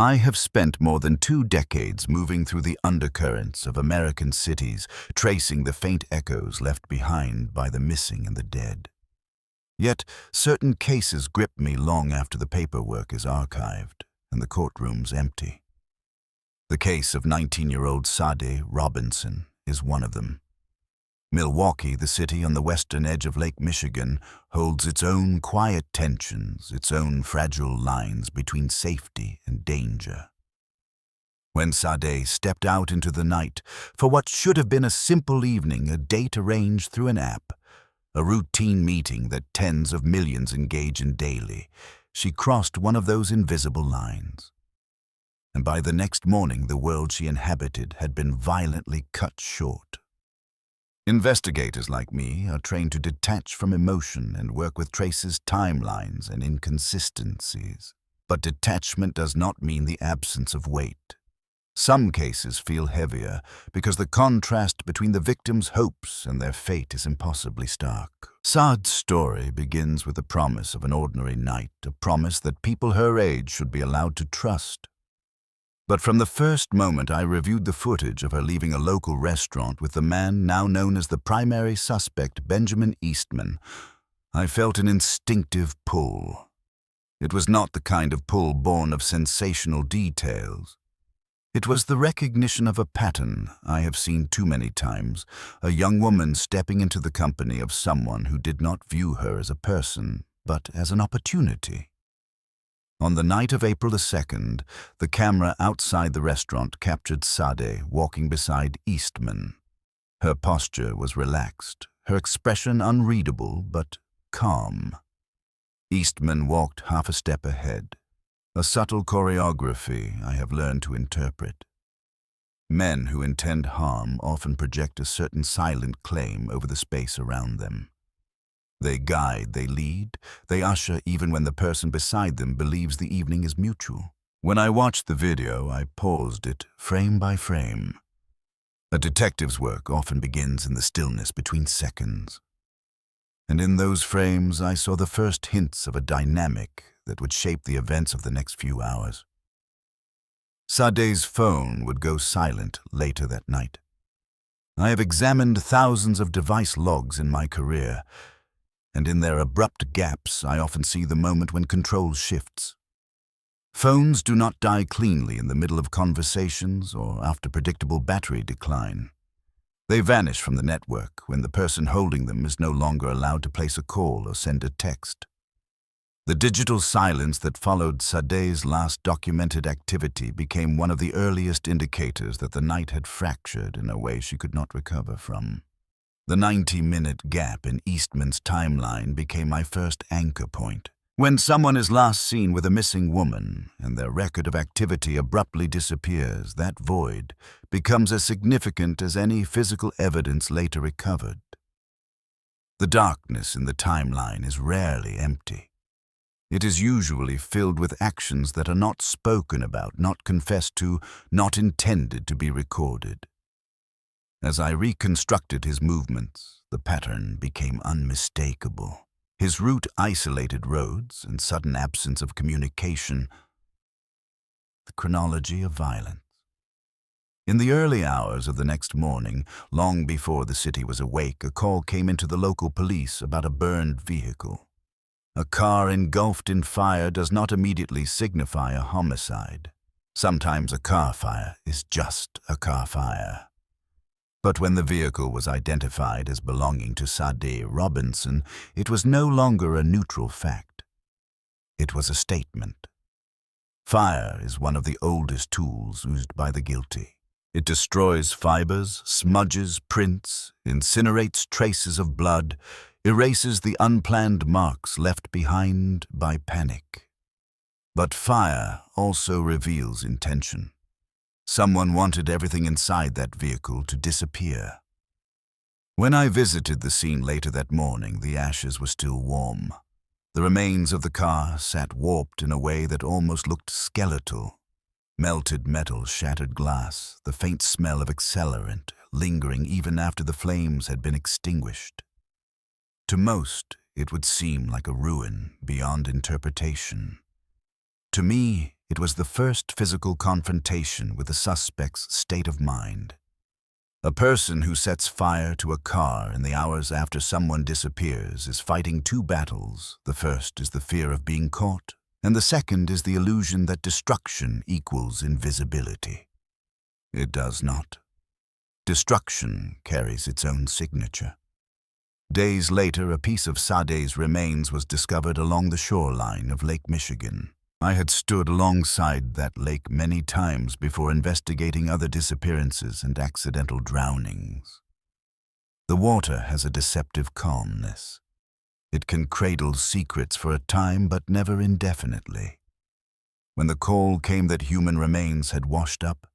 I have spent more than 2 decades moving through the undercurrents of American cities, tracing the faint echoes left behind by the missing and the dead. Yet, certain cases grip me long after the paperwork is archived and the courtrooms empty. The case of 19-year-old Sade Robinson is one of them. Milwaukee, the city on the western edge of Lake Michigan, holds its own quiet tensions, its own fragile lines between safety and danger. When Sade stepped out into the night for what should have been a simple evening, a date arranged through an app, a routine meeting that tens of millions engage in daily, she crossed one of those invisible lines. And by the next morning, the world she inhabited had been violently cut short. Investigators like me are trained to detach from emotion and work with traces, timelines, and inconsistencies. But detachment does not mean the absence of weight. Some cases feel heavier because the contrast between the victim's hopes and their fate is impossibly stark. Sade's story begins with the promise of an ordinary night, a promise that people her age should be allowed to trust. But from the first moment I reviewed the footage of her leaving a local restaurant with the man now known as the primary suspect, Benjamin Eastman, I felt an instinctive pull. It was not the kind of pull born of sensational details. It was the recognition of a pattern I have seen too many times, a young woman stepping into the company of someone who did not view her as a person, but as an opportunity. On the night of April 2nd, the camera outside the restaurant captured Sade walking beside Eastman. Her posture was relaxed, her expression unreadable but calm. Eastman walked half a step ahead, a subtle choreography I have learned to interpret. Men who intend harm often project a certain silent claim over the space around them. They guide, they lead, they usher even when the person beside them believes the evening is mutual. When I watched the video, I paused it frame by frame. A detective's work often begins in the stillness between seconds. And in those frames, I saw the first hints of a dynamic that would shape the events of the next few hours. Sade's phone would go silent later that night. I have examined thousands of device logs in my career, and in their abrupt gaps, I often see the moment when control shifts. Phones do not die cleanly in the middle of conversations or after predictable battery decline. They vanish from the network when the person holding them is no longer allowed to place a call or send a text. The digital silence that followed Sade's last documented activity became one of the earliest indicators that the night had fractured in a way she could not recover from. The 90-minute gap in Eastman's timeline became my first anchor point. When someone is last seen with a missing woman and their record of activity abruptly disappears, that void becomes as significant as any physical evidence later recovered. The darkness in the timeline is rarely empty. It is usually filled with actions that are not spoken about, not confessed to, not intended to be recorded. As I reconstructed his movements, the pattern became unmistakable. His route isolated roads and sudden absence of communication. The chronology of violence. In the early hours of the next morning, long before the city was awake, a call came into the local police about a burned vehicle. A car engulfed in fire does not immediately signify a homicide. Sometimes a car fire is just a car fire. But when the vehicle was identified as belonging to Sade Robinson, it was no longer a neutral fact. It was a statement. Fire is one of the oldest tools used by the guilty. It destroys fibers, smudges prints, incinerates traces of blood, erases the unplanned marks left behind by panic. But fire also reveals intention. Someone wanted everything inside that vehicle to disappear. When I visited the scene later that morning, the ashes were still warm. The remains of the car sat warped in a way that almost looked skeletal. Melted metal, shattered glass, the faint smell of accelerant lingering even after the flames had been extinguished. To most, it would seem like a ruin beyond interpretation. To me, it was the first physical confrontation with the suspect's state of mind. A person who sets fire to a car in the hours after someone disappears is fighting two battles. The first is the fear of being caught, and the second is the illusion that destruction equals invisibility. It does not. Destruction carries its own signature. Days later, a piece of Sade's remains was discovered along the shoreline of Lake Michigan. I had stood alongside that lake many times before investigating other disappearances and accidental drownings. The water has a deceptive calmness. It can cradle secrets for a time, but never indefinitely. When the call came that human remains had washed up,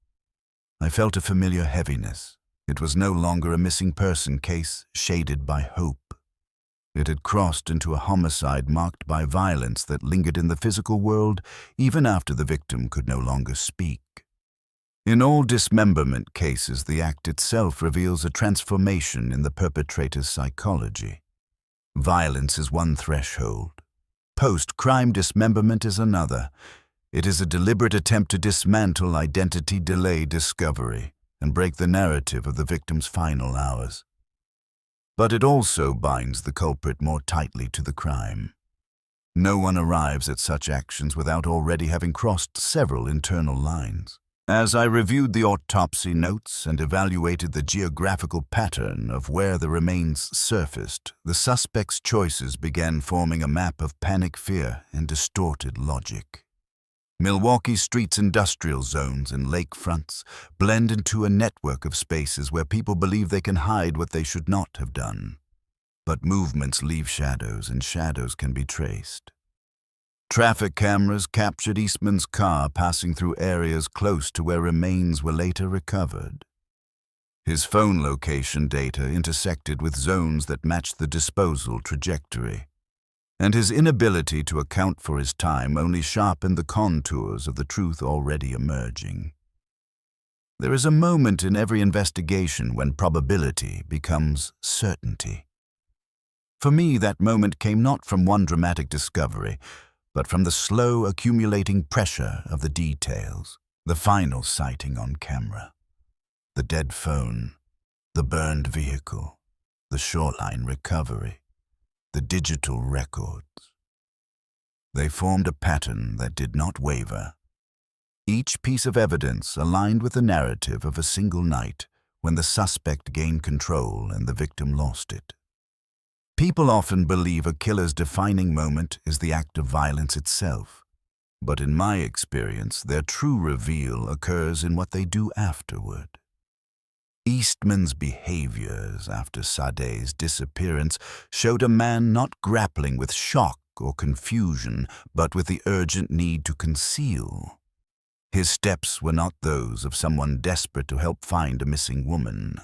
I felt a familiar heaviness. It was no longer a missing person case shaded by hope. It had crossed into a homicide marked by violence that lingered in the physical world even after the victim could no longer speak. In all dismemberment cases, the act itself reveals a transformation in the perpetrator's psychology. Violence is one threshold. Post-crime dismemberment is another. It is a deliberate attempt to dismantle identity, delay discovery, and break the narrative of the victim's final hours. But it also binds the culprit more tightly to the crime. No one arrives at such actions without already having crossed several internal lines. As I reviewed the autopsy notes and evaluated the geographical pattern of where the remains surfaced, the suspect's choices began forming a map of panic, fear, and distorted logic. Milwaukee streets, industrial zones, and lakefronts blend into a network of spaces where people believe they can hide what they should not have done. But movements leave shadows, and shadows can be traced. Traffic cameras captured Eastman's car passing through areas close to where remains were later recovered. His phone location data intersected with zones that matched the disposal trajectory, and his inability to account for his time only sharpened the contours of the truth already emerging. There is a moment in every investigation when probability becomes certainty. For me, that moment came not from one dramatic discovery, but from the slow accumulating pressure of the details. The final sighting on camera, the dead phone, the burned vehicle, the shoreline recovery, the digital records. They formed a pattern that did not waver. Each piece of evidence aligned with the narrative of a single night when the suspect gained control and the victim lost it. People often believe a killer's defining moment is the act of violence itself, but in my experience, their true reveal occurs in what they do afterward. Eastman's behaviors after Sade's disappearance showed a man not grappling with shock or confusion, but with the urgent need to conceal. His steps were not those of someone desperate to help find a missing woman.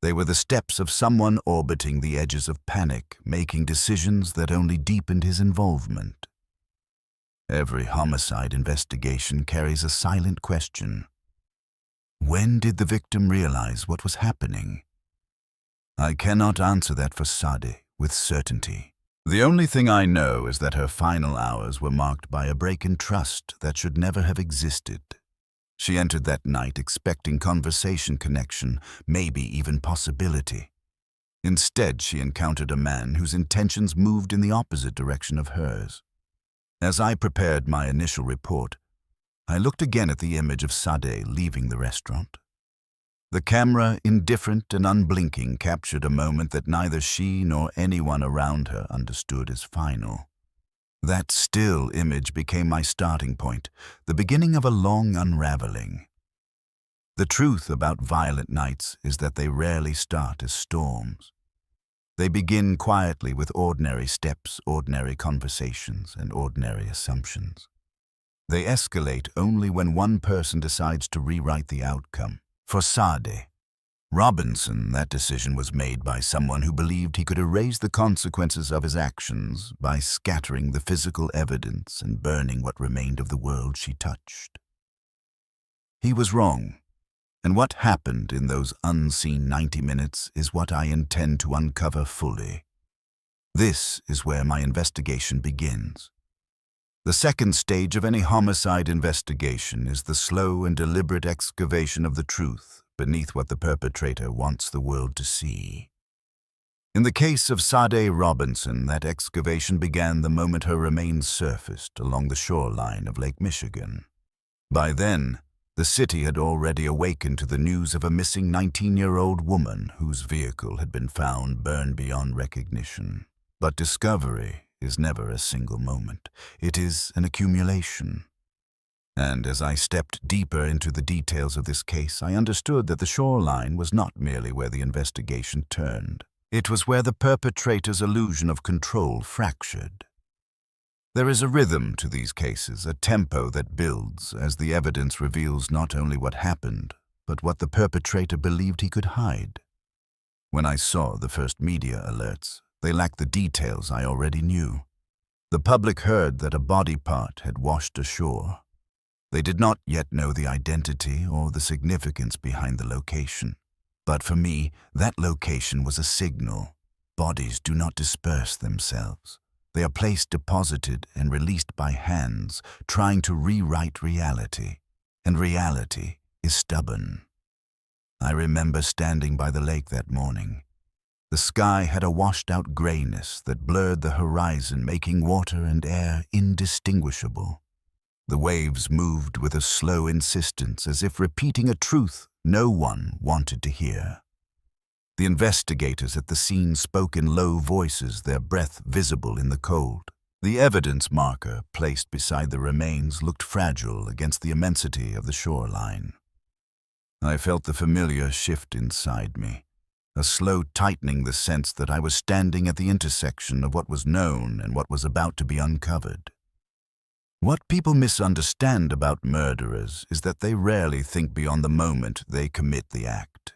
They were the steps of someone orbiting the edges of panic, making decisions that only deepened his involvement. Every homicide investigation carries a silent question. When did the victim realize what was happening? I cannot answer that for Sade with certainty. The only thing I know is that her final hours were marked by a break in trust that should never have existed. She entered that night expecting conversation, connection, maybe even possibility. Instead, she encountered a man whose intentions moved in the opposite direction of hers. As I prepared my initial report, I looked again at the image of Sade leaving the restaurant. The camera, indifferent and unblinking, captured a moment that neither she nor anyone around her understood as final. That still image became my starting point, the beginning of a long unraveling. The truth about violent nights is that they rarely start as storms. They begin quietly with ordinary steps, ordinary conversations, and ordinary assumptions. They escalate only when one person decides to rewrite the outcome. For Sade Robinson, that decision was made by someone who believed he could erase the consequences of his actions by scattering the physical evidence and burning what remained of the world she touched. He was wrong, and what happened in those unseen 90 minutes is what I intend to uncover fully. This is where my investigation begins. The second stage of any homicide investigation is the slow and deliberate excavation of the truth beneath what the perpetrator wants the world to see. In the case of Sade Robinson, that excavation began the moment her remains surfaced along the shoreline of Lake Michigan. By then, the city had already awakened to the news of a missing 19-year-old woman whose vehicle had been found burned beyond recognition. But discovery is never a single moment. It is an accumulation. And as I stepped deeper into the details of this case, I understood that the shoreline was not merely where the investigation turned. It was where the perpetrator's illusion of control fractured. There is a rhythm to these cases, a tempo that builds as the evidence reveals not only what happened, but what the perpetrator believed he could hide. When I saw the first media alerts, they lacked the details I already knew. The public heard that a body part had washed ashore. They did not yet know the identity or the significance behind the location. But for me, that location was a signal. Bodies do not disperse themselves. They are placed, deposited, and released by hands, trying to rewrite reality. And reality is stubborn. I remember standing by the lake that morning. The sky had a washed-out grayness that blurred the horizon, making water and air indistinguishable. The waves moved with a slow insistence, as if repeating a truth no one wanted to hear. The investigators at the scene spoke in low voices, their breath visible in the cold. The evidence marker placed beside the remains looked fragile against the immensity of the shoreline. I felt the familiar shift inside me, a slow tightening, the sense that I was standing at the intersection of what was known and what was about to be uncovered. What people misunderstand about murderers is that they rarely think beyond the moment they commit the act.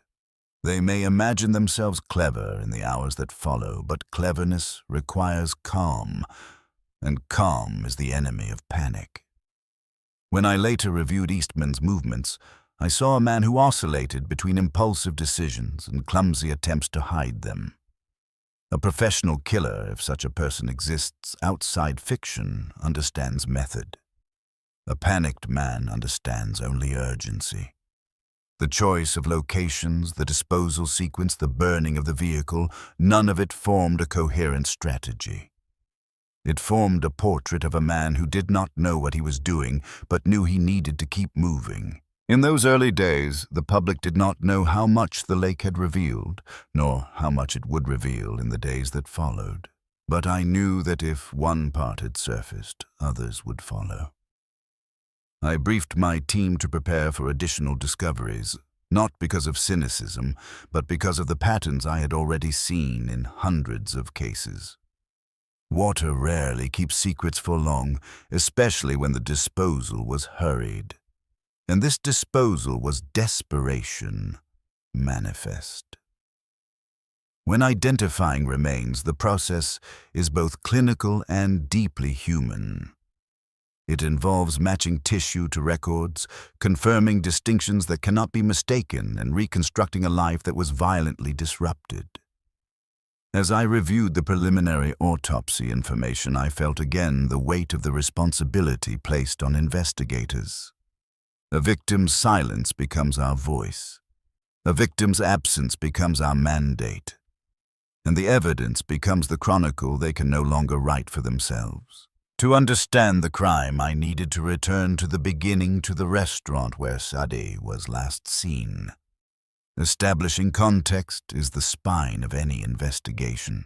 They may imagine themselves clever in the hours that follow, but cleverness requires calm, and calm is the enemy of panic. When I later reviewed Eastman's movements, I saw a man who oscillated between impulsive decisions and clumsy attempts to hide them. A professional killer, if such a person exists outside fiction, understands method. A panicked man understands only urgency. The choice of locations, the disposal sequence, the burning of the vehicle, none of it formed a coherent strategy. It formed a portrait of a man who did not know what he was doing, but knew he needed to keep moving. In those early days, the public did not know how much the lake had revealed, nor how much it would reveal in the days that followed. But I knew that if one part had surfaced, others would follow. I briefed my team to prepare for additional discoveries, not because of cynicism, but because of the patterns I had already seen in hundreds of cases. Water rarely keeps secrets for long, especially when the disposal was hurried. And this disposal was desperation manifest. When identifying remains, the process is both clinical and deeply human. It involves matching tissue to records, confirming distinctions that cannot be mistaken, and reconstructing a life that was violently disrupted. As I reviewed the preliminary autopsy information, I felt again the weight of the responsibility placed on investigators. A victim's silence becomes our voice. A victim's absence becomes our mandate. And the evidence becomes the chronicle they can no longer write for themselves. To understand the crime, I needed to return to the beginning, to the restaurant where Sade was last seen. Establishing context is the spine of any investigation.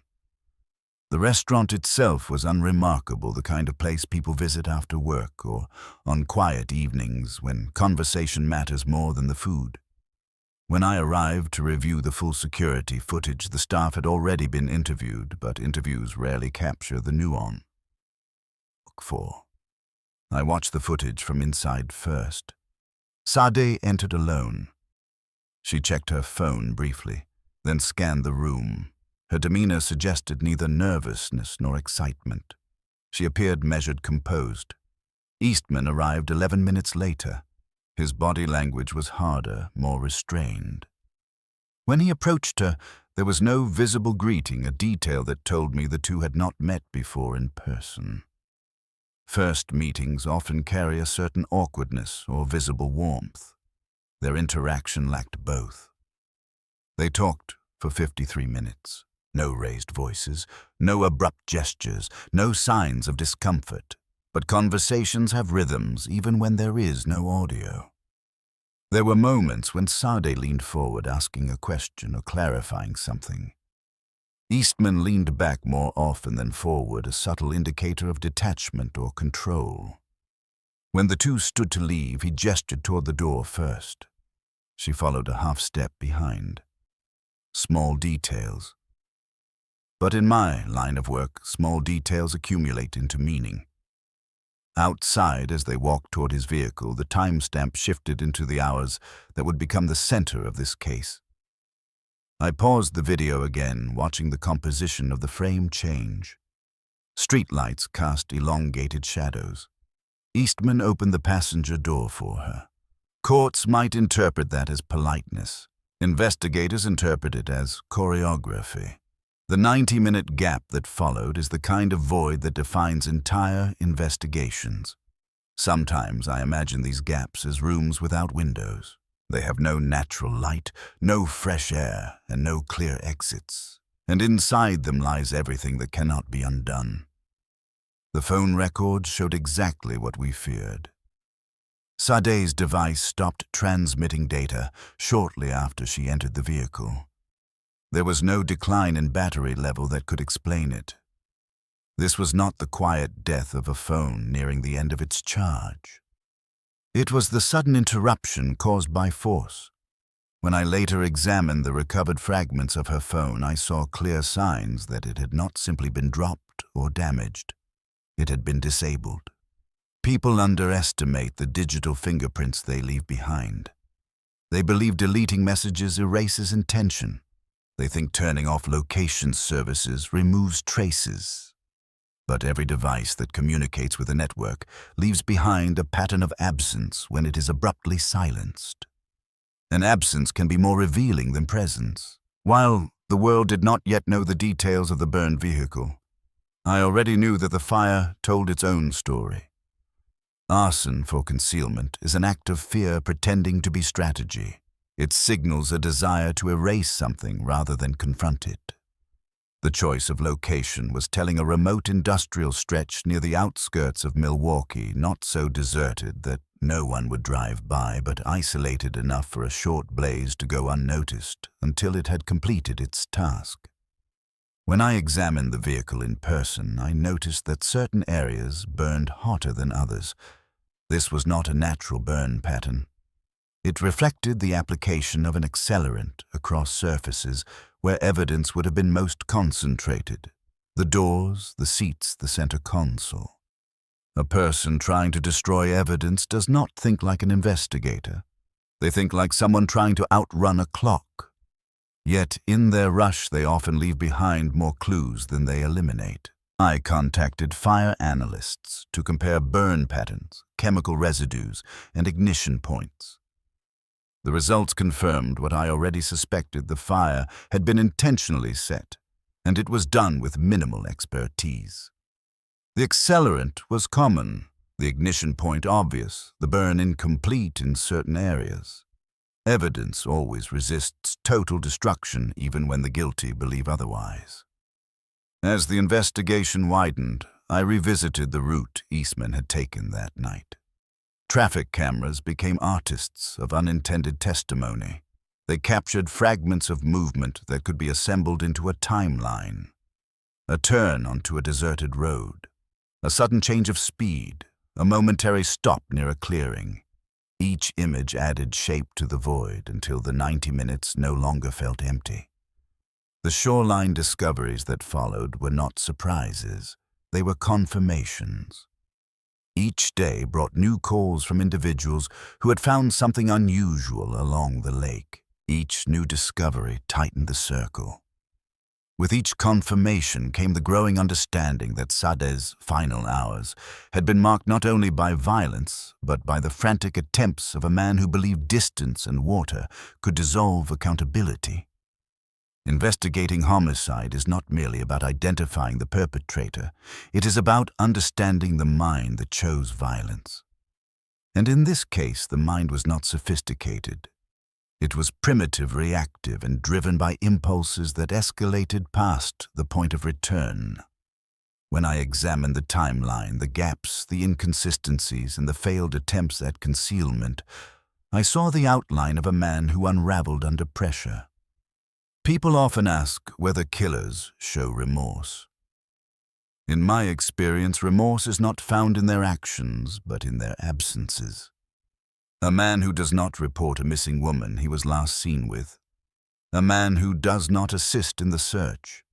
The restaurant itself was unremarkable, the kind of place people visit after work or on quiet evenings when conversation matters more than the food. When I arrived to review the full security footage, the staff had already been interviewed, but interviews rarely capture the nuance. Look for. I watched the footage from inside first. Sade entered alone. She checked her phone briefly, then scanned the room. Her demeanor suggested neither nervousness nor excitement. She appeared measured, composed. Eastman arrived 11 minutes later. His body language was harder, more restrained. When he approached her, there was no visible greeting, a detail that told me the two had not met before in person. First meetings often carry a certain awkwardness or visible warmth. Their interaction lacked both. They talked for 53 minutes. No raised voices, no abrupt gestures, no signs of discomfort. But conversations have rhythms even when there is no audio. There were moments when Sade leaned forward asking a question or clarifying something. Eastman leaned back more often than forward, a subtle indicator of detachment or control. When the two stood to leave, he gestured toward the door first. She followed a half-step behind. Small details. But in my line of work, small details accumulate into meaning. Outside, as they walked toward his vehicle, the timestamp shifted into the hours that would become the center of this case. I paused the video again, watching the composition of the frame change. Streetlights cast elongated shadows. Eastman opened the passenger door for her. Courts might interpret that as politeness. Investigators interpret it as choreography. The 90-minute gap that followed is the kind of void that defines entire investigations. Sometimes I imagine these gaps as rooms without windows. They have no natural light, no fresh air, and no clear exits. And inside them lies everything that cannot be undone. The phone records showed exactly what we feared. Sade's device stopped transmitting data shortly after she entered the vehicle. There was no decline in battery level that could explain it. This was not the quiet death of a phone nearing the end of its charge. It was the sudden interruption caused by force. When I later examined the recovered fragments of her phone, I saw clear signs that it had not simply been dropped or damaged. It had been disabled. People underestimate the digital fingerprints they leave behind. They believe deleting messages erases intention. They think turning off location services removes traces. But every device that communicates with a network leaves behind a pattern of absence when it is abruptly silenced. An absence can be more revealing than presence. While the world did not yet know the details of the burned vehicle, I already knew that the fire told its own story. Arson for concealment is an act of fear pretending to be strategy. It signals a desire to erase something rather than confront it. The choice of location was telling a remote industrial stretch near the outskirts of Milwaukee, not so deserted that no one would drive by, but isolated enough for a short blaze to go unnoticed until it had completed its task. When I examined the vehicle in person, I noticed that certain areas burned hotter than others. This was not a natural burn pattern. It reflected the application of an accelerant across surfaces where evidence would have been most concentrated: the doors, the seats, the center console. A person trying to destroy evidence does not think like an investigator. They think like someone trying to outrun a clock. Yet in their rush they often leave behind more clues than they eliminate. I contacted fire analysts to compare burn patterns, chemical residues, and ignition points. The results confirmed what I already suspected: the fire had been intentionally set, and it was done with minimal expertise. The accelerant was common, the ignition point obvious, the burn incomplete in certain areas. Evidence always resists total destruction even when the guilty believe otherwise. As the investigation widened, I revisited the route Eastman had taken that night. Traffic cameras became artists of unintended testimony. They captured fragments of movement that could be assembled into a timeline. A turn onto a deserted road, a sudden change of speed, a momentary stop near a clearing. Each image added shape to the void until the 90 minutes no longer felt empty. The shoreline discoveries that followed were not surprises. They were confirmations. Each day brought new calls from individuals who had found something unusual along the lake. Each new discovery tightened the circle. With each confirmation came the growing understanding that Sade's final hours had been marked not only by violence, but by the frantic attempts of a man who believed distance and water could dissolve accountability. Investigating homicide is not merely about identifying the perpetrator. It is about understanding the mind that chose violence. And in this case, the mind was not sophisticated. It was primitive, reactive, and driven by impulses that escalated past the point of return. When I examined the timeline, the gaps, the inconsistencies, and the failed attempts at concealment, I saw the outline of a man who unraveled under pressure. People often ask whether killers show remorse. In my experience, remorse is not found in their actions, but in their absences. A man who does not report a missing woman he was last seen with. A man who does not assist in the search.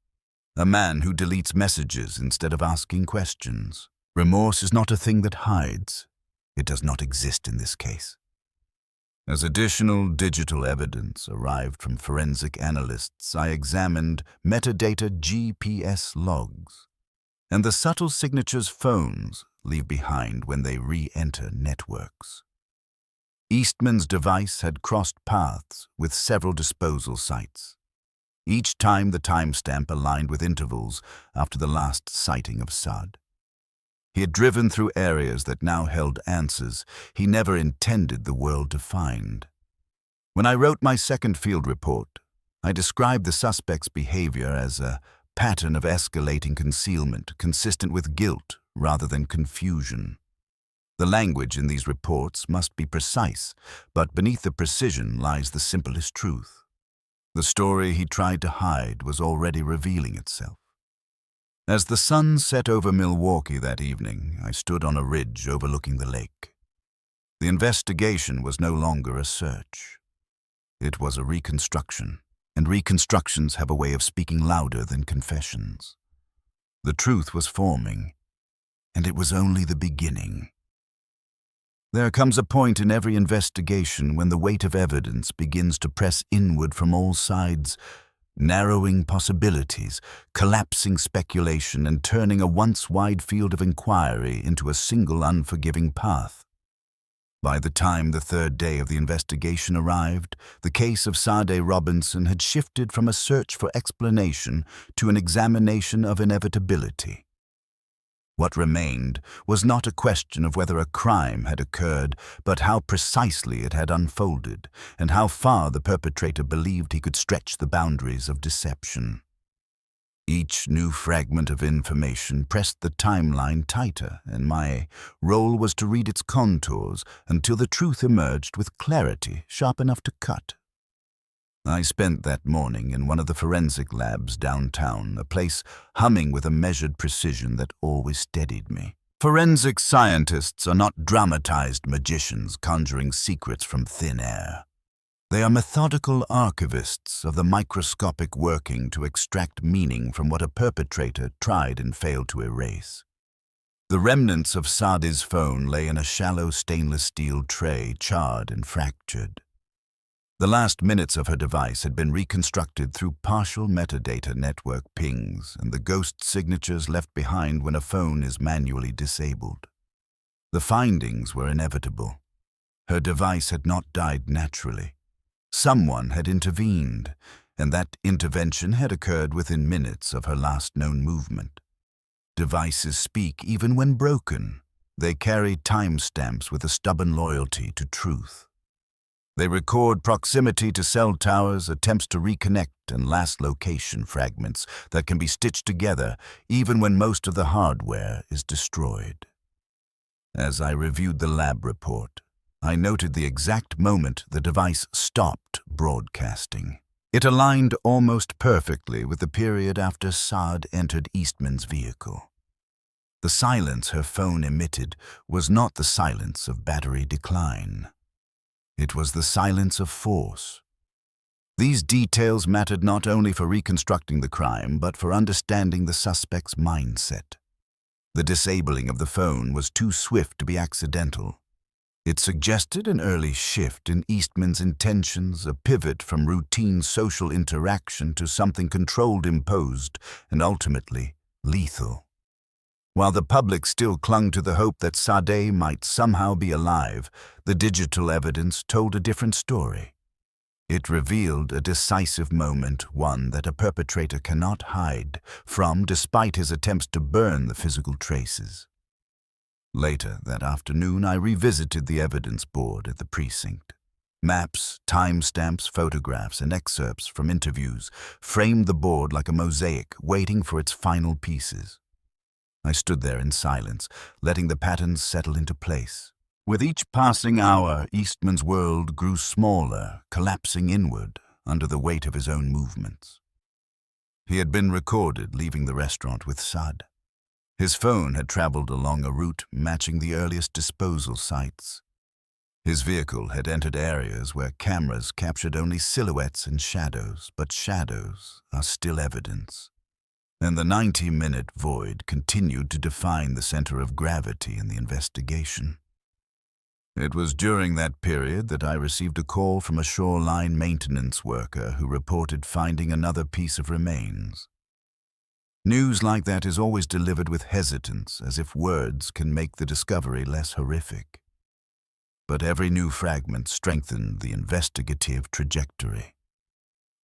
A man who deletes messages instead of asking questions. Remorse is not a thing that hides. It does not exist in this case. As additional digital evidence arrived from forensic analysts, I examined metadata GPS logs and the subtle signatures phones leave behind when they re-enter networks. Eastman's device had crossed paths with several disposal sites. Each time the timestamp aligned with intervals after the last sighting of Sade. He had driven through areas that now held answers he never intended the world to find. When I wrote my second field report, I described the suspect's behavior as a pattern of escalating concealment consistent with guilt rather than confusion. The language in these reports must be precise, but beneath the precision lies the simplest truth. The story he tried to hide was already revealing itself. As the sun set over Milwaukee that evening, I stood on a ridge overlooking the lake. The investigation was no longer a search. It was a reconstruction, and reconstructions have a way of speaking louder than confessions. The truth was forming, and it was only the beginning. There comes a point in every investigation when the weight of evidence begins to press inward from all sides, narrowing possibilities, collapsing speculation, and turning a once wide field of inquiry into a single unforgiving path. By the time the third day of the investigation arrived, the case of Sade Robinson had shifted from a search for explanation to an examination of inevitability. What remained was not a question of whether a crime had occurred, but how precisely it had unfolded, and how far the perpetrator believed he could stretch the boundaries of deception. Each new fragment of information pressed the timeline tighter, and my role was to read its contours until the truth emerged with clarity sharp enough to cut. I spent that morning in one of the forensic labs downtown, a place humming with a measured precision that always steadied me. Forensic scientists are not dramatized magicians conjuring secrets from thin air. They are methodical archivists of the microscopic working to extract meaning from what a perpetrator tried and failed to erase. The remnants of Sade's phone lay in a shallow stainless steel tray, charred and fractured. The last minutes of her device had been reconstructed through partial metadata network pings and the ghost signatures left behind when a phone is manually disabled. The findings were inevitable. Her device had not died naturally. Someone had intervened, and that intervention had occurred within minutes of her last known movement. Devices speak even when broken. They carry timestamps with a stubborn loyalty to truth. They record proximity to cell towers, attempts to reconnect, and last location fragments that can be stitched together even when most of the hardware is destroyed. As I reviewed the lab report, I noted the exact moment the device stopped broadcasting. It aligned almost perfectly with the period after Sade entered Eastman's vehicle. The silence her phone emitted was not the silence of battery decline. It was the silence of force. These details mattered not only for reconstructing the crime, but for understanding the suspect's mindset. The disabling of the phone was too swift to be accidental. It suggested an early shift in Eastman's intentions, a pivot from routine social interaction to something controlled, imposed, and ultimately lethal. While the public still clung to the hope that Sade might somehow be alive, the digital evidence told a different story. It revealed a decisive moment, one that a perpetrator cannot hide from despite his attempts to burn the physical traces. Later that afternoon, I revisited the evidence board at the precinct. Maps, timestamps, photographs, and excerpts from interviews framed the board like a mosaic, waiting for its final pieces. I stood there in silence, letting the patterns settle into place. With each passing hour, Eastman's world grew smaller, collapsing inward under the weight of his own movements. He had been recorded leaving the restaurant with Sade. His phone had traveled along a route matching the earliest disposal sites. His vehicle had entered areas where cameras captured only silhouettes and shadows, but shadows are still evidence. And the 90-minute void continued to define the center of gravity in the investigation. It was during that period that I received a call from a shoreline maintenance worker who reported finding another piece of remains. News like that is always delivered with hesitance, as if words can make the discovery less horrific. But every new fragment strengthened the investigative trajectory.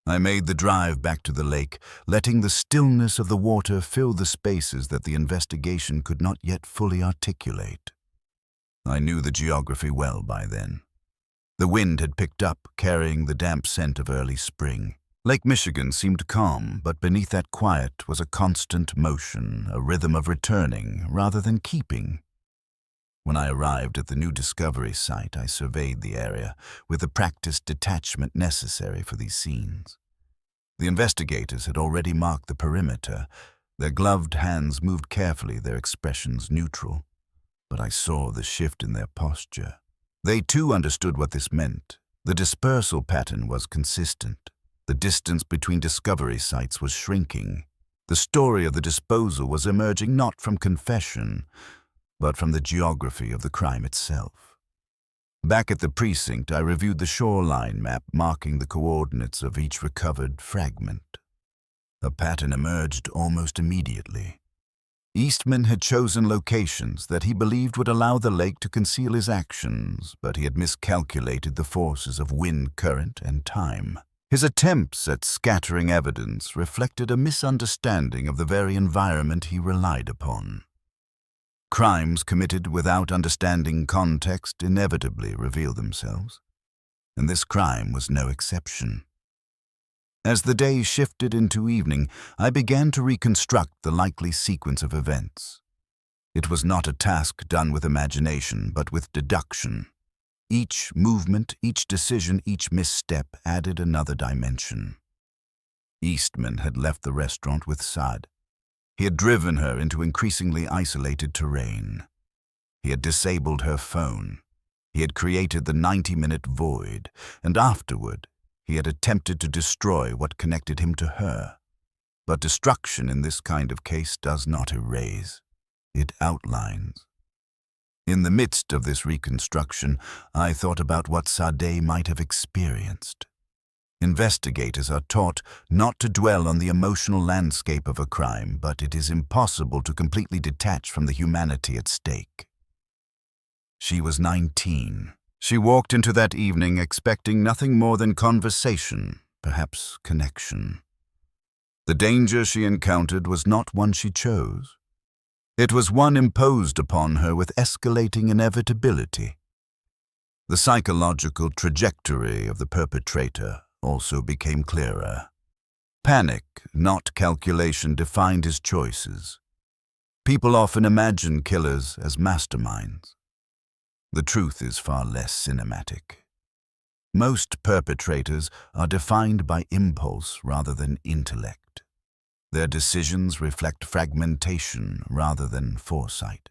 I made the drive back to the lake, letting the stillness of the water fill the spaces that the investigation could not yet fully articulate. I knew the geography well by then. The wind had picked up, carrying the damp scent of early spring. Lake Michigan seemed calm, but beneath that quiet was a constant motion, a rhythm of returning rather than keeping. When I arrived at the new discovery site, I surveyed the area with the practiced detachment necessary for these scenes. The investigators had already marked the perimeter. Their gloved hands moved carefully, their expressions neutral. But I saw the shift in their posture. They too understood what this meant. The dispersal pattern was consistent. The distance between discovery sites was shrinking. The story of the disposal was emerging not from confession, but from the geography of the crime itself. Back at the precinct, I reviewed the shoreline map marking the coordinates of each recovered fragment. A pattern emerged almost immediately. Eastman had chosen locations that he believed would allow the lake to conceal his actions, but he had miscalculated the forces of wind, current, and time. His attempts at scattering evidence reflected a misunderstanding of the very environment he relied upon. Crimes committed without understanding context inevitably reveal themselves, and this crime was no exception. As the day shifted into evening, I began to reconstruct the likely sequence of events. It was not a task done with imagination, but with deduction. Each movement, each decision, each misstep added another dimension. Eastman had left the restaurant with Sade. He had driven her into increasingly isolated terrain. He had disabled her phone. He had created the 90-minute void, and afterward, he had attempted to destroy what connected him to her. But destruction in this kind of case does not erase. It outlines. In the midst of this reconstruction, I thought about what Sade might have experienced. Investigators are taught not to dwell on the emotional landscape of a crime, but it is impossible to completely detach from the humanity at stake. She was 19. She walked into that evening expecting nothing more than conversation, perhaps connection. The danger she encountered was not one she chose. It was one imposed upon her with escalating inevitability. The psychological trajectory of the perpetrator also became clearer. Panic, not calculation, defined his choices. People often imagine killers as masterminds. The truth is far less cinematic. Most perpetrators are defined by impulse rather than intellect. Their decisions reflect fragmentation rather than foresight.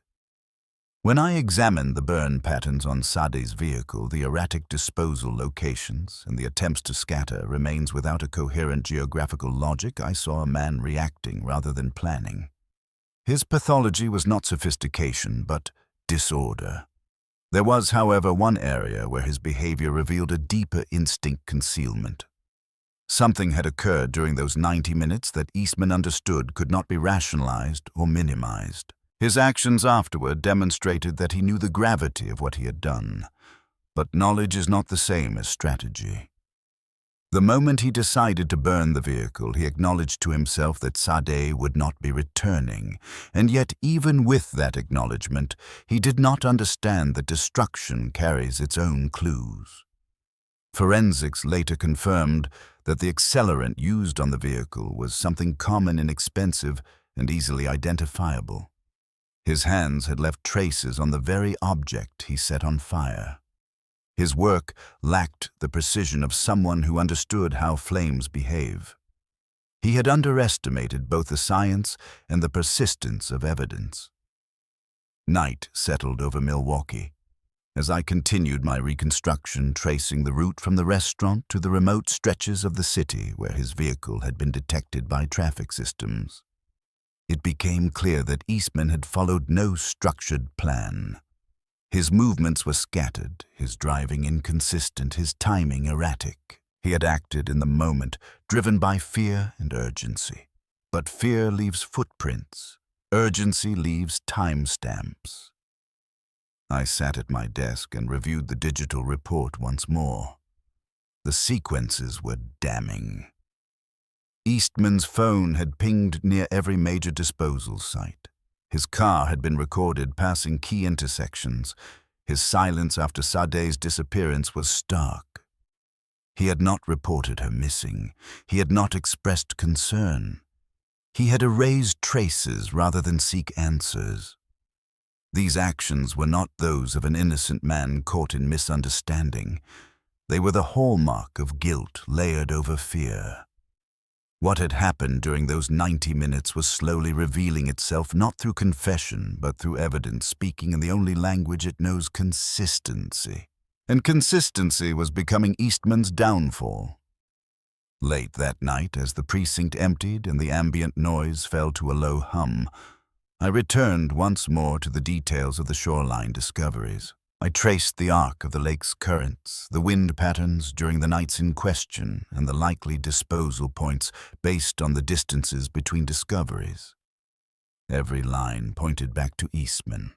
When I examined the burn patterns on Sade's vehicle, the erratic disposal locations, and the attempts to scatter remains without a coherent geographical logic, I saw a man reacting rather than planning. His pathology was not sophistication, but disorder. There was, however, one area where his behavior revealed a deeper instinct concealment. Something had occurred during those 90 minutes that Eastman understood could not be rationalized or minimized. His actions afterward demonstrated that he knew the gravity of what he had done, but knowledge is not the same as strategy. The moment he decided to burn the vehicle, he acknowledged to himself that Sade would not be returning, and yet even with that acknowledgement, he did not understand that destruction carries its own clues. Forensics later confirmed that the accelerant used on the vehicle was something common, inexpensive, and easily identifiable. His hands had left traces on the very object he set on fire. His work lacked the precision of someone who understood how flames behave. He had underestimated both the science and the persistence of evidence. Night settled over Milwaukee. As I continued my reconstruction, tracing the route from the restaurant to the remote stretches of the city where his vehicle had been detected by traffic systems, it became clear that Eastman had followed no structured plan. His movements were scattered, his driving inconsistent, his timing erratic. He had acted in the moment, driven by fear and urgency. But fear leaves footprints. Urgency leaves timestamps. I sat at my desk and reviewed the digital report once more. The sequences were damning. Eastman's phone had pinged near every major disposal site. His car had been recorded passing key intersections. His silence after Sade's disappearance was stark. He had not reported her missing. He had not expressed concern. He had erased traces rather than seek answers. These actions were not those of an innocent man caught in misunderstanding. They were the hallmark of guilt layered over fear. What had happened during those 90 minutes was slowly revealing itself, not through confession, but through evidence speaking in the only language it knows: consistency. And consistency was becoming Eastman's downfall. Late that night, as the precinct emptied and the ambient noise fell to a low hum, I returned once more to the details of the shoreline discoveries. I traced the arc of the lake's currents, the wind patterns during the nights in question, and the likely disposal points based on the distances between discoveries. Every line pointed back to Eastman.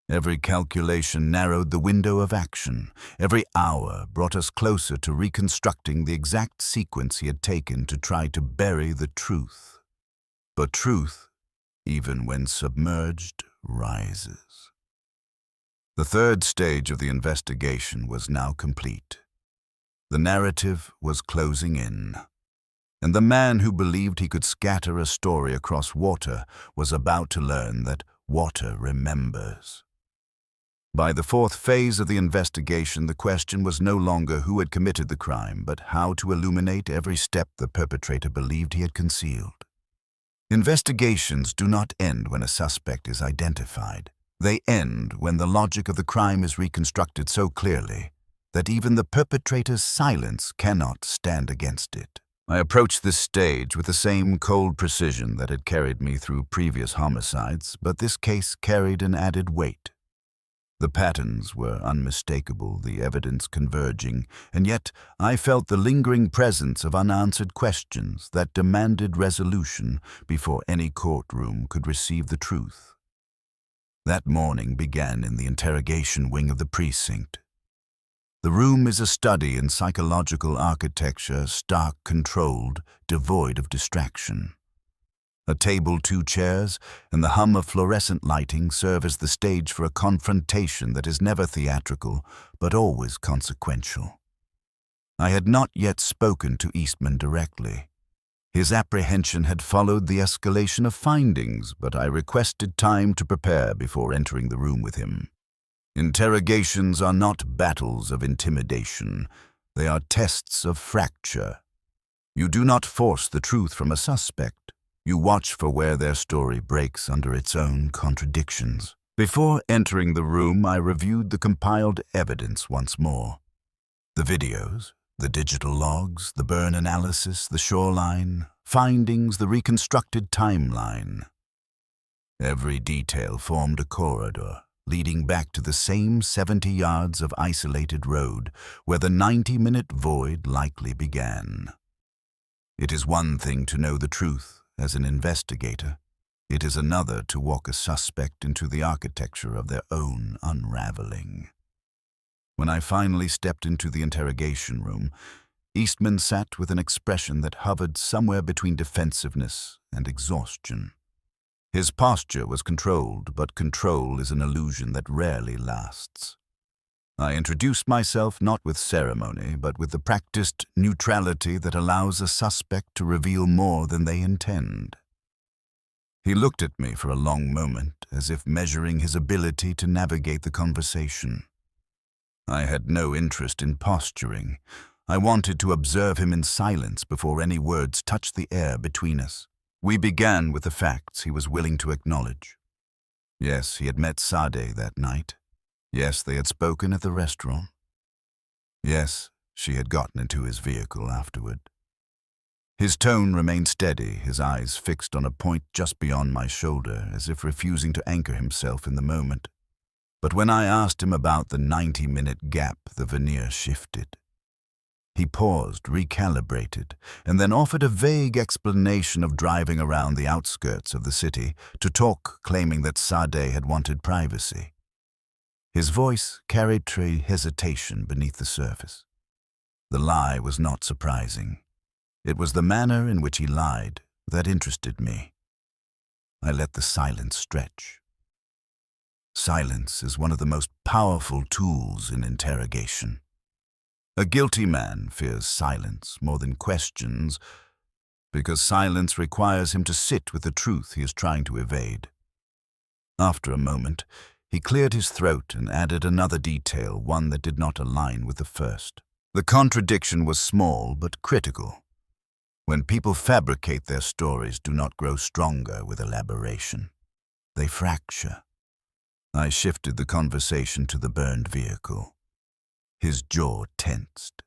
Every calculation narrowed the window of action. Every hour brought us closer to reconstructing the exact sequence he had taken to try to bury the truth. But truth, even when submerged, rises. The third stage of the investigation was now complete. The narrative was closing in, and the man who believed he could scatter a story across water was about to learn that water remembers. By the fourth phase of the investigation, the question was no longer who had committed the crime, but how to illuminate every step the perpetrator believed he had concealed. Investigations do not end when a suspect is identified. They end when the logic of the crime is reconstructed so clearly that even the perpetrator's silence cannot stand against it. I approached this stage with the same cold precision that had carried me through previous homicides, but this case carried an added weight. The patterns were unmistakable, the evidence converging, and yet I felt the lingering presence of unanswered questions that demanded resolution before any courtroom could receive the truth. That morning began in the interrogation wing of the precinct. The room is a study in psychological architecture, stark, controlled, devoid of distraction. A table, 2 chairs, and the hum of fluorescent lighting serve as the stage for a confrontation that is never theatrical, but always consequential. I had not yet spoken to Eastman directly. His apprehension had followed the escalation of findings, but I requested time to prepare before entering the room with him. Interrogations are not battles of intimidation. They are tests of fracture. You do not force the truth from a suspect. You watch for where their story breaks under its own contradictions. Before entering the room, I reviewed the compiled evidence once more. The videos, the digital logs, the burn analysis, the shoreline, findings, the reconstructed timeline. Every detail formed a corridor, leading back to the same 70 yards of isolated road, where the 90-minute void likely began. It is one thing to know the truth as an investigator. It is another to walk a suspect into the architecture of their own unraveling. When I finally stepped into the interrogation room, Eastman sat with an expression that hovered somewhere between defensiveness and exhaustion. His posture was controlled, but control is an illusion that rarely lasts. I introduced myself not with ceremony, but with the practiced neutrality that allows a suspect to reveal more than they intend. He looked at me for a long moment, as if measuring his ability to navigate the conversation. I had no interest in posturing. I wanted to observe him in silence before any words touched the air between us. We began with the facts he was willing to acknowledge. Yes, he had met Sade that night. Yes, they had spoken at the restaurant. Yes, she had gotten into his vehicle afterward. His tone remained steady, his eyes fixed on a point just beyond my shoulder, as if refusing to anchor himself in the moment. But when I asked him about the 90-minute gap, the veneer shifted. He paused, recalibrated, and then offered a vague explanation of driving around the outskirts of the city to talk, claiming that Sade had wanted privacy. His voice carried hesitation beneath the surface. The lie was not surprising. It was the manner in which he lied that interested me. I let the silence stretch. Silence is one of the most powerful tools in interrogation. A guilty man fears silence more than questions, because silence requires him to sit with the truth he is trying to evade. After a moment, he cleared his throat and added another detail, one that did not align with the first. The contradiction was small but critical. When people fabricate their stories, do not grow stronger with elaboration. They fracture. I shifted the conversation to the burned vehicle. His jaw tensed.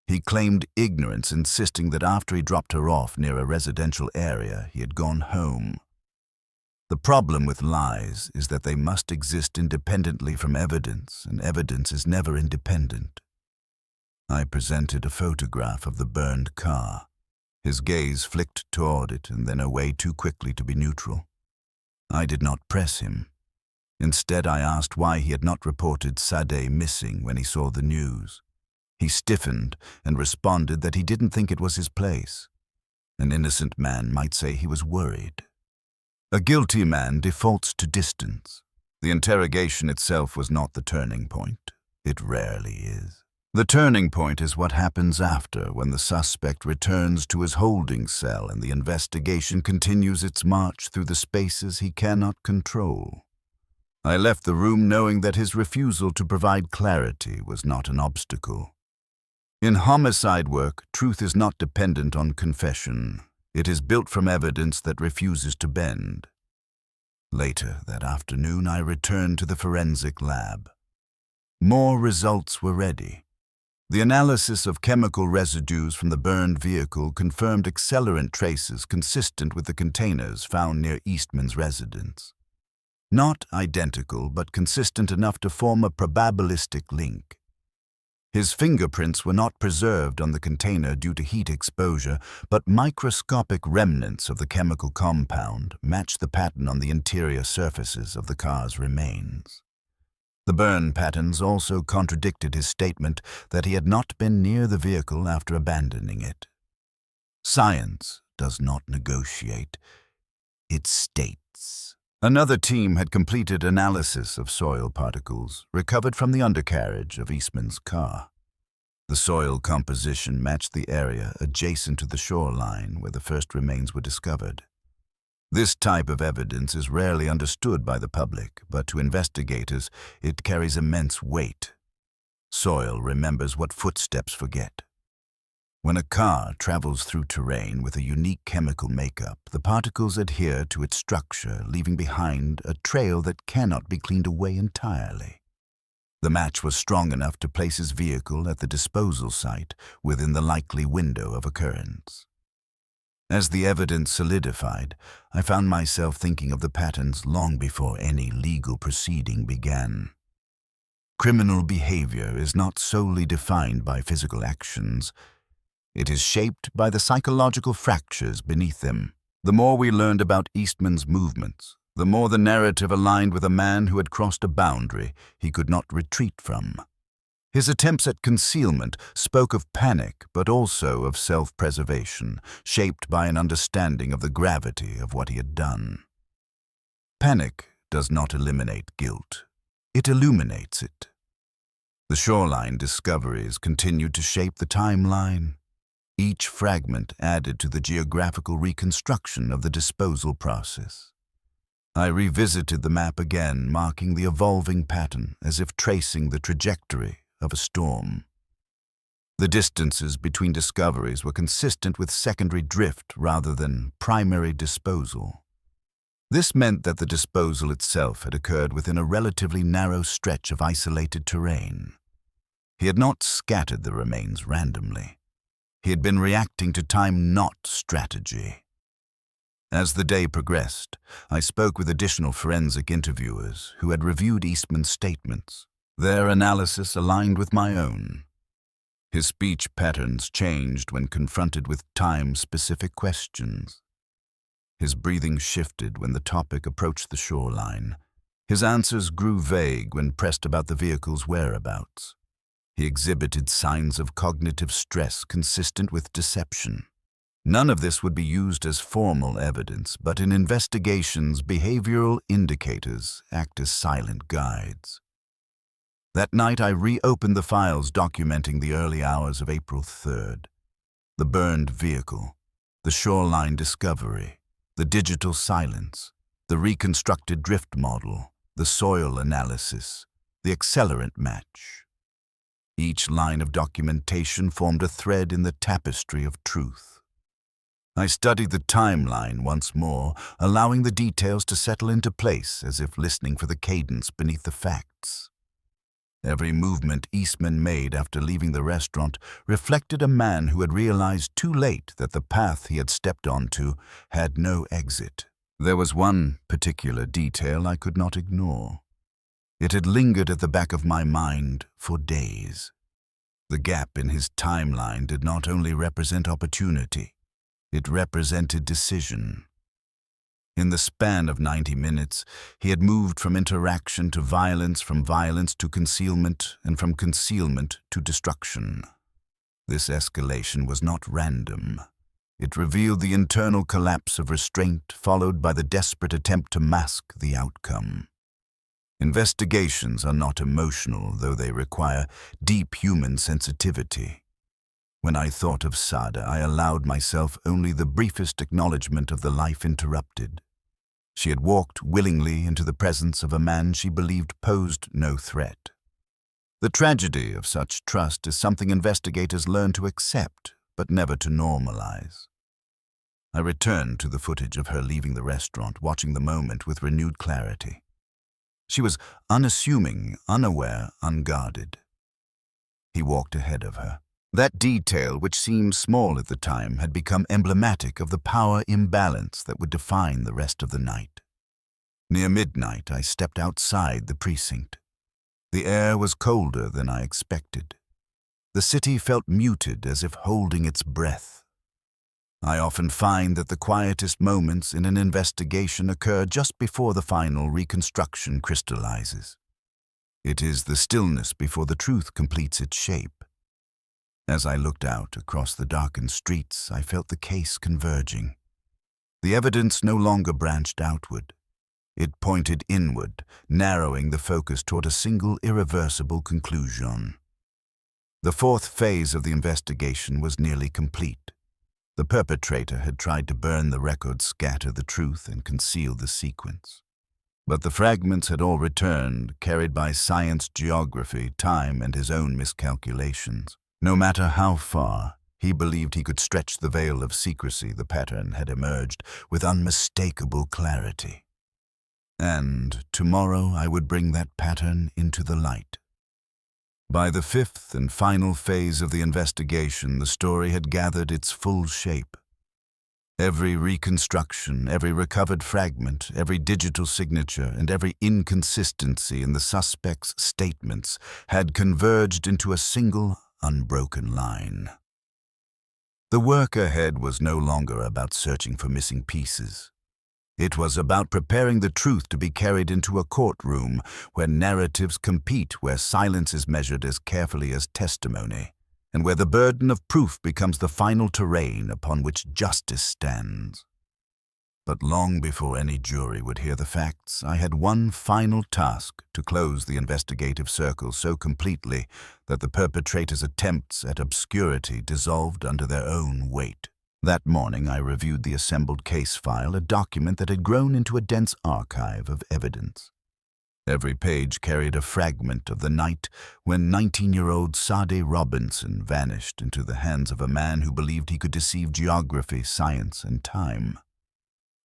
He claimed ignorance, insisting that after he dropped her off near a residential area, he had gone home. The problem with lies is that they must exist independently from evidence, and evidence is never independent. I presented a photograph of the burned car. His gaze flicked toward it and then away too quickly to be neutral. I did not press him. Instead, I asked why he had not reported Sade missing when he saw the news. He stiffened and responded that he didn't think it was his place. An innocent man might say he was worried. A guilty man defaults to distance. The interrogation itself was not the turning point. It rarely is. The turning point is what happens after, when the suspect returns to his holding cell and the investigation continues its march through the spaces he cannot control. I left the room knowing that his refusal to provide clarity was not an obstacle. In homicide work, truth is not dependent on confession. It is built from evidence that refuses to bend. Later that afternoon, I returned to the forensic lab. More results were ready. The analysis of chemical residues from the burned vehicle confirmed accelerant traces consistent with the containers found near Eastman's residence. Not identical, but consistent enough to form a probabilistic link. His fingerprints were not preserved on the container due to heat exposure, but microscopic remnants of the chemical compound matched the pattern on the interior surfaces of the car's remains. The burn patterns also contradicted his statement that he had not been near the vehicle after abandoning it. Science does not negotiate, it states. Another team had completed analysis of soil particles recovered from the undercarriage of Eastman's car. The soil composition matched the area adjacent to the shoreline where the first remains were discovered. This type of evidence is rarely understood by the public, but to investigators it carries immense weight. Soil remembers what footsteps forget. When a car travels through terrain with a unique chemical makeup, the particles adhere to its structure, leaving behind a trail that cannot be cleaned away entirely. The match was strong enough to place his vehicle at the disposal site within the likely window of occurrence. As the evidence solidified, I found myself thinking of the patterns long before any legal proceeding began. Criminal behavior is not solely defined by physical actions. It is shaped by the psychological fractures beneath them. The more we learned about Eastman's movements, the more the narrative aligned with a man who had crossed a boundary he could not retreat from. His attempts at concealment spoke of panic but also of self-preservation, shaped by an understanding of the gravity of what he had done. Panic does not eliminate guilt. It illuminates it. The shoreline discoveries continued to shape the timeline. Each fragment added to the geographical reconstruction of the disposal process. I revisited the map again, marking the evolving pattern as if tracing the trajectory of a storm. The distances between discoveries were consistent with secondary drift rather than primary disposal. This meant that the disposal itself had occurred within a relatively narrow stretch of isolated terrain. He had not scattered the remains randomly. He had been reacting to time, not strategy. As the day progressed, I spoke with additional forensic interviewers who had reviewed Eastman's statements. Their analysis aligned with my own. His speech patterns changed when confronted with time-specific questions. His breathing shifted when the topic approached the shoreline. His answers grew vague when pressed about the vehicle's whereabouts. He exhibited signs of cognitive stress consistent with deception. None of this would be used as formal evidence, but in investigations, behavioral indicators act as silent guides. That night, I reopened the files documenting the early hours of April 3rd. The burned vehicle, the shoreline discovery, the digital silence, the reconstructed drift model, the soil analysis, the accelerant match. Each line of documentation formed a thread in the tapestry of truth. I studied the timeline once more, allowing the details to settle into place as if listening for the cadence beneath the facts. Every movement Eastman made after leaving the restaurant reflected a man who had realized too late that the path he had stepped onto had no exit. There was one particular detail I could not ignore. It had lingered at the back of my mind for days. The gap in his timeline did not only represent opportunity, it represented decision. In the span of 90 minutes, he had moved from interaction to violence, from violence to concealment, and from concealment to destruction. This escalation was not random. It revealed the internal collapse of restraint, followed by the desperate attempt to mask the outcome. Investigations are not emotional, though they require deep human sensitivity. When I thought of Sade, I allowed myself only the briefest acknowledgement of the life interrupted. She had walked willingly into the presence of a man she believed posed no threat. The tragedy of such trust is something investigators learn to accept, but never to normalize. I returned to the footage of her leaving the restaurant, watching the moment with renewed clarity. She was unassuming, unaware, unguarded. He walked ahead of her. That detail, which seemed small at the time, had become emblematic of the power imbalance that would define the rest of the night. Near midnight, I stepped outside the precinct. The air was colder than I expected. The city felt muted, as if holding its breath. I often find that the quietest moments in an investigation occur just before the final reconstruction crystallizes. It is the stillness before the truth completes its shape. As I looked out across the darkened streets, I felt the case converging. The evidence no longer branched outward. It pointed inward, narrowing the focus toward a single irreversible conclusion. The fourth phase of the investigation was nearly complete. The perpetrator had tried to burn the record, scatter the truth, and conceal the sequence. But the fragments had all returned, carried by science, geography, time, and his own miscalculations. No matter how far, he believed he could stretch the veil of secrecy. The pattern had emerged with unmistakable clarity. And tomorrow I would bring that pattern into the light. By the fifth and final phase of the investigation, the story had gathered its full shape. Every reconstruction, every recovered fragment, every digital signature, and every inconsistency in the suspect's statements had converged into a single, unbroken line. The work ahead was no longer about searching for missing pieces. It was about preparing the truth to be carried into a courtroom where narratives compete, where silence is measured as carefully as testimony, and where the burden of proof becomes the final terrain upon which justice stands. But long before any jury would hear the facts, I had one final task: to close the investigative circle so completely that the perpetrator's attempts at obscurity dissolved under their own weight. That morning I reviewed the assembled case file, a document that had grown into a dense archive of evidence. Every page carried a fragment of the night when 19-year-old Sade Robinson vanished into the hands of a man who believed he could deceive geography, science, and time.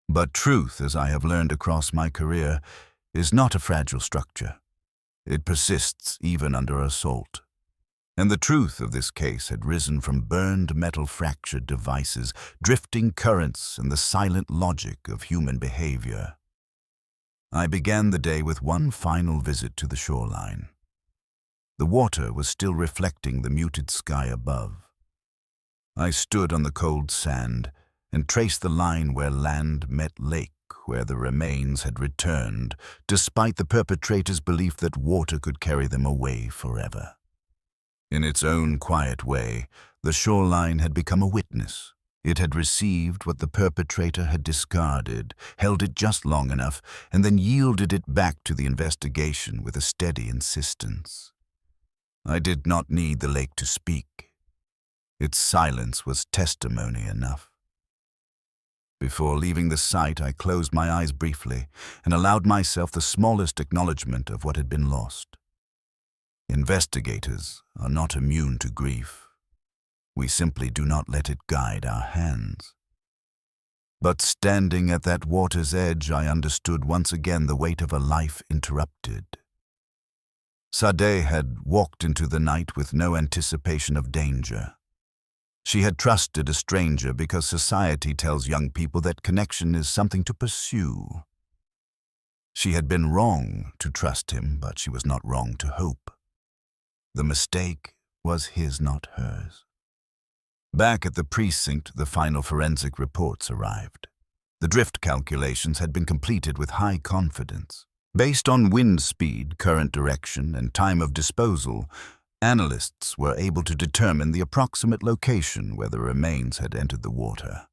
But truth, as I have learned across my career, is not a fragile structure. It persists even under assault. And the truth of this case had risen from burned metal fractured devices, drifting currents, and the silent logic of human behavior. I began the day with one final visit to the shoreline. The water was still reflecting the muted sky above. I stood on the cold sand and traced the line where land met lake, where the remains had returned, despite the perpetrator's belief that water could carry them away forever. In its own quiet way, the shoreline had become a witness. It had received what the perpetrator had discarded, held it just long enough, and then yielded it back to the investigation with a steady insistence. I did not need the lake to speak. Its silence was testimony enough. Before leaving the site, I closed my eyes briefly and allowed myself the smallest acknowledgement of what had been lost. Investigators are not immune to grief. We simply do not let it guide our hands. But standing at that water's edge, I understood once again the weight of a life interrupted. Sade had walked into the night with no anticipation of danger. She had trusted a stranger because society tells young people that connection is something to pursue. She had been wrong to trust him, but she was not wrong to hope. The mistake was his, not hers. Back at the precinct, the final forensic reports arrived. The drift calculations had been completed with high confidence. Based on wind speed, current direction, and time of disposal, analysts were able to determine the approximate location where the remains had entered the water.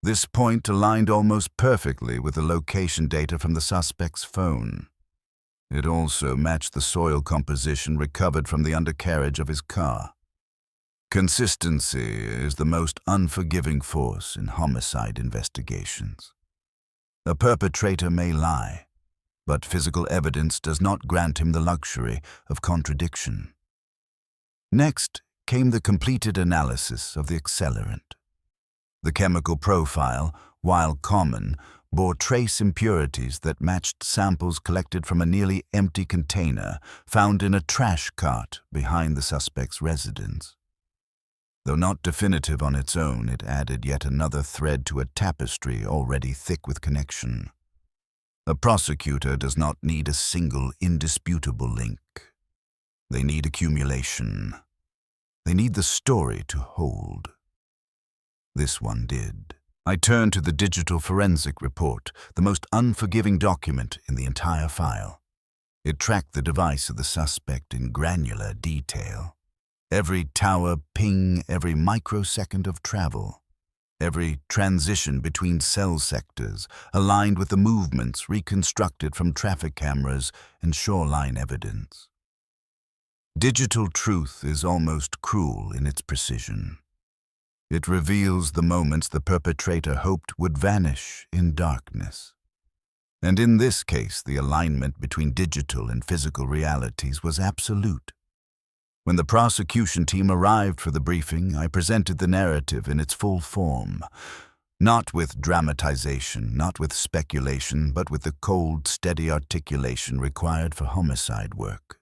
This point aligned almost perfectly with the location data from the suspect's phone. It also matched the soil composition recovered from the undercarriage of his car. Consistency is the most unforgiving force in homicide investigations. A perpetrator may lie, but physical evidence does not grant him the luxury of contradiction. Next came the completed analysis of the accelerant. The chemical profile, while common, bore trace impurities that matched samples collected from a nearly empty container found in a trash cart behind the suspect's residence. Though not definitive on its own, it added yet another thread to a tapestry already thick with connection. A prosecutor does not need a single indisputable link. They need accumulation. They need the story to hold. This one did. I turned to the digital forensic report, the most unforgiving document in the entire file. It tracked the device of the suspect in granular detail. Every tower ping, every microsecond of travel, every transition between cell sectors aligned with the movements reconstructed from traffic cameras and shoreline evidence. Digital truth is almost cruel in its precision. It reveals the moments the perpetrator hoped would vanish in darkness. And in this case, the alignment between digital and physical realities was absolute. When the prosecution team arrived for the briefing, I presented the narrative in its full form, not with dramatization, not with speculation, but with the cold, steady articulation required for homicide work.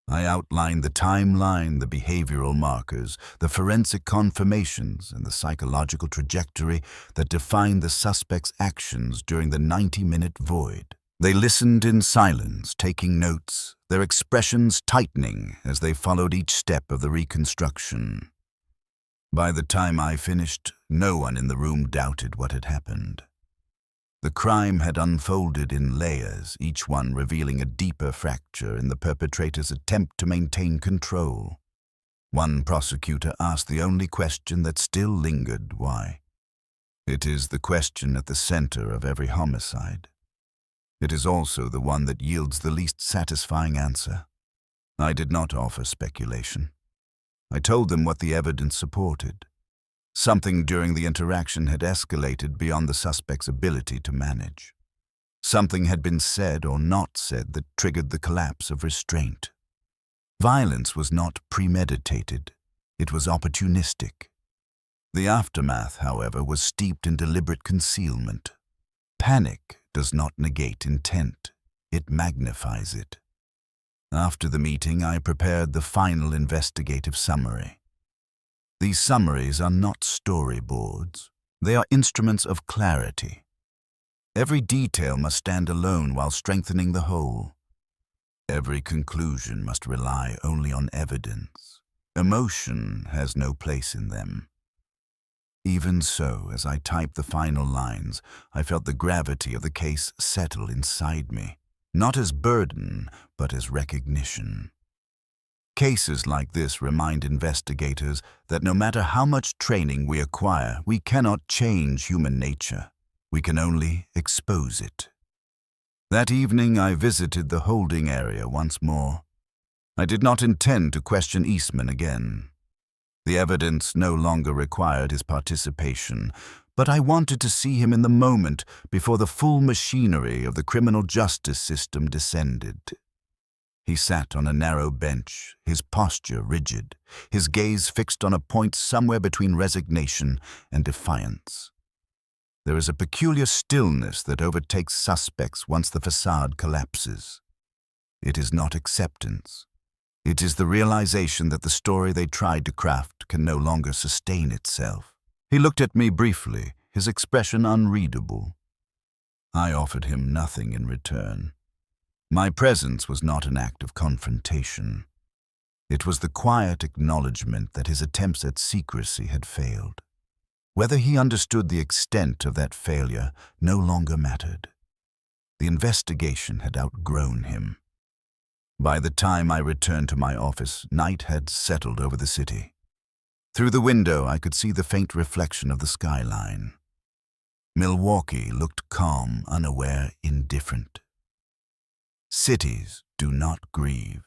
I outlined the timeline, the behavioral markers, the forensic confirmations, and the psychological trajectory that defined the suspect's actions during the 90-minute void. They listened in silence, taking notes, their expressions tightening as they followed each step of the reconstruction. By the time I finished, no one in the room doubted what had happened. The crime had unfolded in layers, each one revealing a deeper fracture in the perpetrator's attempt to maintain control. One prosecutor asked the only question that still lingered: why? It is the question at the center of every homicide. It is also the one that yields the least satisfying answer. I did not offer speculation. I told them what the evidence supported. Something during the interaction had escalated beyond the suspect's ability to manage. Something had been said or not said that triggered the collapse of restraint. Violence was not premeditated. It was opportunistic. The aftermath, however, was steeped in deliberate concealment. Panic does not negate intent. It magnifies it. After the meeting, I prepared the final investigative summary. These summaries are not storyboards. They are instruments of clarity. Every detail must stand alone while strengthening the whole. Every conclusion must rely only on evidence. Emotion has no place in them. Even so, as I typed the final lines, I felt the gravity of the case settle inside me, not as burden, but as recognition. Cases like this remind investigators that no matter how much training we acquire, we cannot change human nature. We can only expose it. That evening, I visited the holding area once more. I did not intend to question Eastman again. The evidence no longer required his participation, but I wanted to see him in the moment before the full machinery of the criminal justice system descended. He sat on a narrow bench, his posture rigid, his gaze fixed on a point somewhere between resignation and defiance. There is a peculiar stillness that overtakes suspects once the facade collapses. It is not acceptance. It is the realization that the story they tried to craft can no longer sustain itself. He looked at me briefly, his expression unreadable. I offered him nothing in return. My presence was not an act of confrontation. It was the quiet acknowledgement that his attempts at secrecy had failed. Whether he understood the extent of that failure no longer mattered. The investigation had outgrown him. By the time I returned to my office, night had settled over the city. Through the window, I could see the faint reflection of the skyline. Milwaukee looked calm, unaware, indifferent. Cities do not grieve.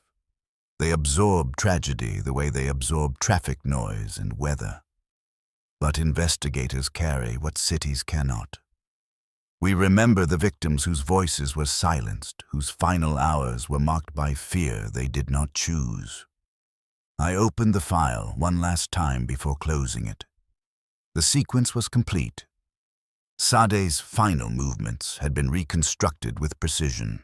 They absorb tragedy the way they absorb traffic noise and weather. But investigators carry what cities cannot. We remember the victims whose voices were silenced, whose final hours were marked by fear they did not choose. I opened the file one last time before closing it. The sequence was complete. Sade's final movements had been reconstructed with precision.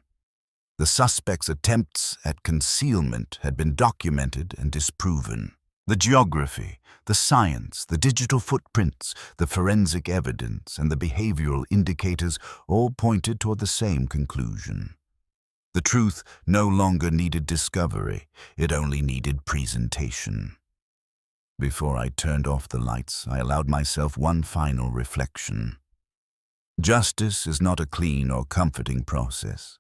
The suspect's attempts at concealment had been documented and disproven. The geography, the science, the digital footprints, the forensic evidence, and the behavioral indicators all pointed toward the same conclusion. The truth no longer needed discovery, it only needed presentation. Before I turned off the lights, I allowed myself one final reflection. Justice is not a clean or comforting process.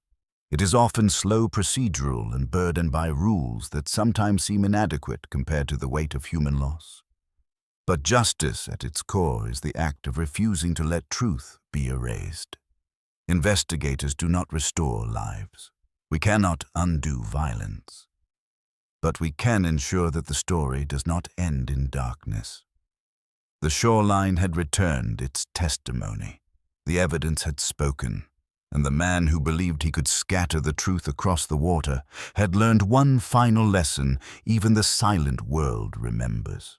It is often slow, procedural, and burdened by rules that sometimes seem inadequate compared to the weight of human loss. But justice at its core is the act of refusing to let truth be erased. Investigators do not restore lives. We cannot undo violence. But we can ensure that the story does not end in darkness. The shoreline had returned its testimony. The evidence had spoken. And the man who believed he could scatter the truth across the water had learned one final lesson even the silent world remembers.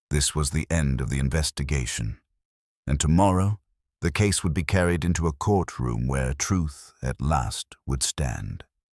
This was the end of the investigation, and tomorrow the case would be carried into a courtroom where truth at last would stand.